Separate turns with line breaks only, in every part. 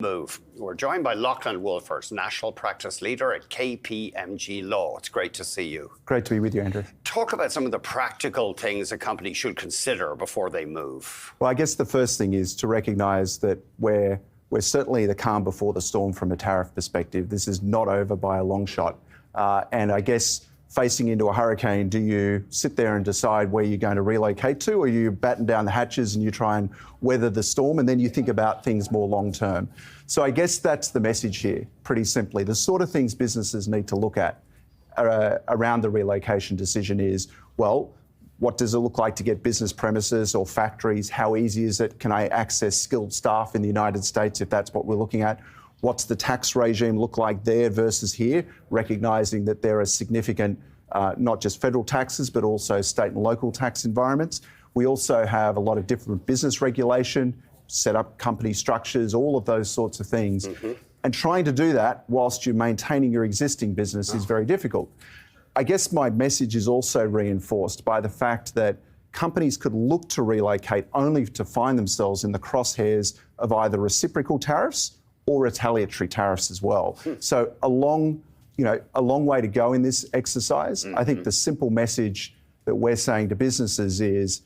move. We're joined by Laclan Wolfers, National Practice Leader at KPMG Law. It's great to see you.
Great to be with you, Andrew.
Talk about some of the practical things a company should consider before they move.
Well, I guess the first thing is to recognise that we're certainly the calm before the storm from a tariff perspective. This is not over by a long shot. And I guess facing into a hurricane, do you sit there and decide where you're going to relocate to, or you batten down the hatches and you try and weather the storm, and then you think about things more long term? So I guess that's the message here, pretty simply. The sort of things businesses need to look at around the relocation decision is, well, what does it look like to get business premises or factories? How easy is it? Can I access skilled staff in the United States if that's what we're looking at? What's the tax regime look like there versus here, recognising that there are significant, not just federal taxes, but also state and local tax environments. We also have a lot of different business regulation, set up company structures, all of those sorts of things. And trying to do that whilst you're maintaining your existing business is very difficult. I guess my message is also reinforced by the fact that companies could look to relocate only to find themselves in the crosshairs of either reciprocal tariffs or retaliatory tariffs as well. So a long way to go in this exercise. I think the simple message that we're saying to businesses is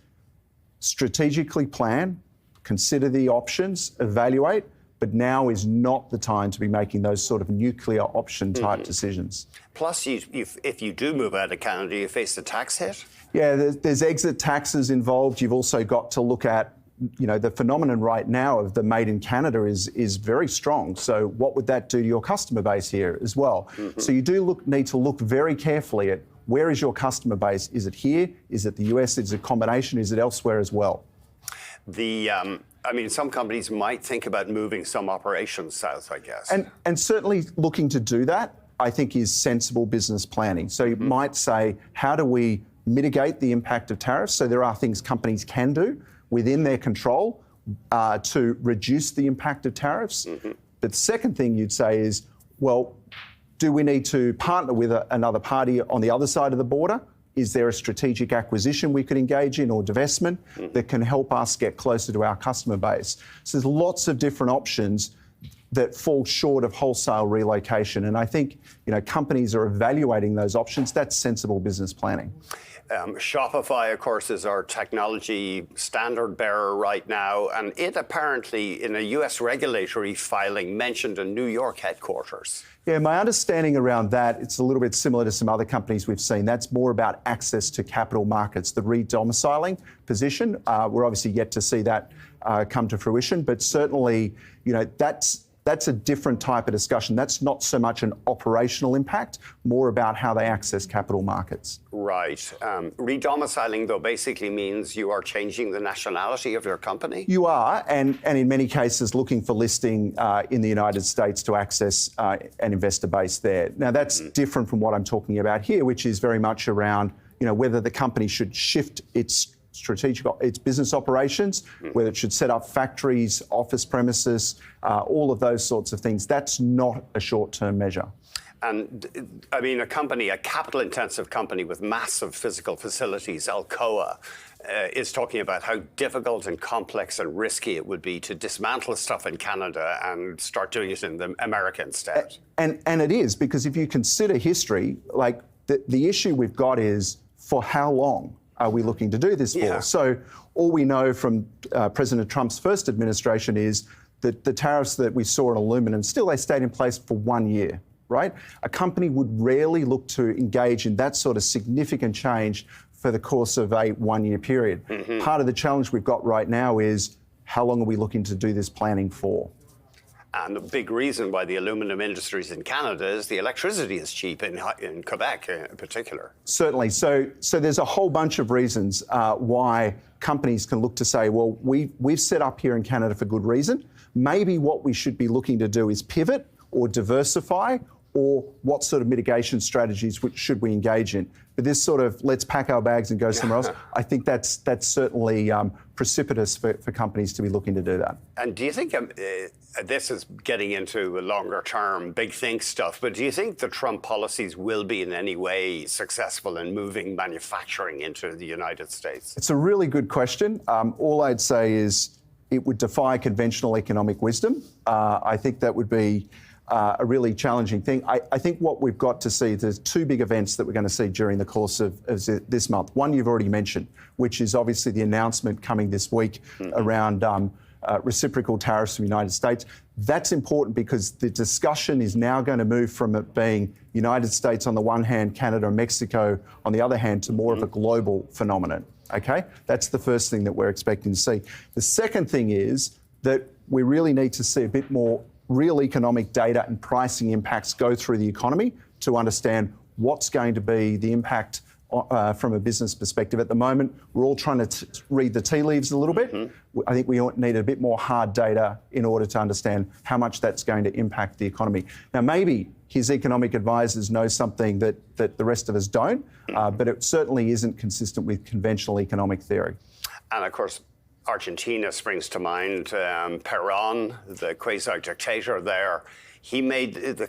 strategically plan, consider the options, evaluate, but now is not the time to be making those sort of nuclear option type decisions.
Plus, if you do move out of Canada, you face a tax hit?
Yeah, there's exit taxes involved. You've also got to look at, the phenomenon right now of the made in Canada is very strong. So what would that do to your customer base here as well? So you do need to look very carefully at where is your customer base? Is it here? Is it the US? Is it a combination? Is it elsewhere as well?
Some companies might think about moving some operations south, I guess.
And certainly looking to do that, I think, is sensible business planning. So you might say, how do we mitigate the impact of tariffs? So there are things companies can do within their control to reduce the impact of tariffs. But the second thing you'd say is, well, do we need to partner with another party on the other side of the border? Is there a strategic acquisition we could engage in or divestment that can help us get closer to our customer base? So there's lots of different options that fall short of wholesale relocation. And I think, companies are evaluating those options. That's sensible business planning.
Shopify, of course, is our technology standard bearer right now, and it apparently, in a US regulatory filing, mentioned a New York headquarters.
Yeah, my understanding around that, it's a little bit similar to some other companies we've seen. That's more about access to capital markets, the re-domiciling position. We're obviously yet to see that come to fruition, but certainly, that's a different type of discussion. That's not so much an operational impact, more about how they access capital markets.
Right. Re-domiciling, though, basically means you are changing the nationality of your company?
You are, and in many cases looking for listing in the United States to access an investor base there. Now, that's different from what I'm talking about here, which is very much around, whether the company should shift its business operations, whether it should set up factories, office premises, all of those sorts of things. That's not a short-term measure.
And a capital-intensive company with massive physical facilities, Alcoa, is talking about how difficult and complex and risky it would be to dismantle stuff in Canada and start doing it in the America instead.
And it is, because if you consider history, like the issue we've got is, for how long are we looking to do this for?
Yeah.
So all we know from President Trump's first administration is that the tariffs that we saw on aluminum, they stayed in place for 1 year, right? A company would rarely look to engage in that sort of significant change for the course of a 1 year period. Part of the challenge we've got right now is, how long are we looking to do this planning for?
And the big reason why the aluminum industries in Canada is the electricity is cheap in Quebec in particular.
Certainly. So there's a whole bunch of reasons why companies can look to say, well, we've set up here in Canada for good reason. Maybe what we should be looking to do is pivot or diversify, or what sort of mitigation strategies should we engage in? But this sort of let's pack our bags and go somewhere else, I think that's certainly precipitous for companies to be looking to do that.
And do you think, this is getting into longer term big think stuff, but do you think the Trump policies will be in any way successful in moving manufacturing into the United States?
It's a really good question. All I'd say is, it would defy conventional economic wisdom. I think that would be a really challenging thing. I think what we've got to see, there's two big events that we're going to see during the course of this month. One you've already mentioned, which is obviously the announcement coming this week around reciprocal tariffs from the United States. That's important because the discussion is now going to move from it being United States on the one hand, Canada and Mexico on the other hand, to more of a global phenomenon. Okay? That's the first thing that we're expecting to see. The second thing is that we really need to see a bit more real economic data and pricing impacts go through the economy to understand what's going to be the impact from a business perspective. At the moment, we're all trying to read the tea leaves a little bit. I think we need a bit more hard data in order to understand how much that's going to impact the economy. Now, maybe his economic advisors know something that the rest of us don't, but it certainly isn't consistent with conventional economic theory.
And of course, Argentina springs to mind. Perón, the quasi-dictator there, he made the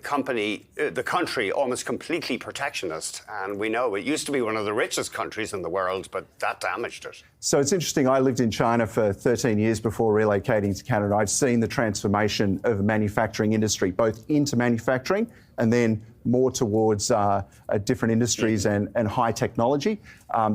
country almost completely protectionist. And we know it used to be one of the richest countries in the world, but that damaged it.
So it's interesting. I lived in China for 13 years before relocating to Canada. I've seen the transformation of the manufacturing industry, both into manufacturing and then more towards different industries and high technology.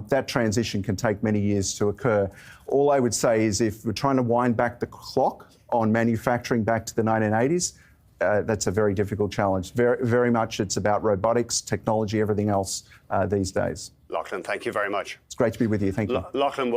That transition can take many years to occur. All I would say is if we're trying to wind back the clock on manufacturing back to the 1980s, that's a very difficult challenge. Very, very much it's about robotics, technology, everything else these days.
Lachlan, thank you very much.
It's great to be with you. Thank you.
Lachlan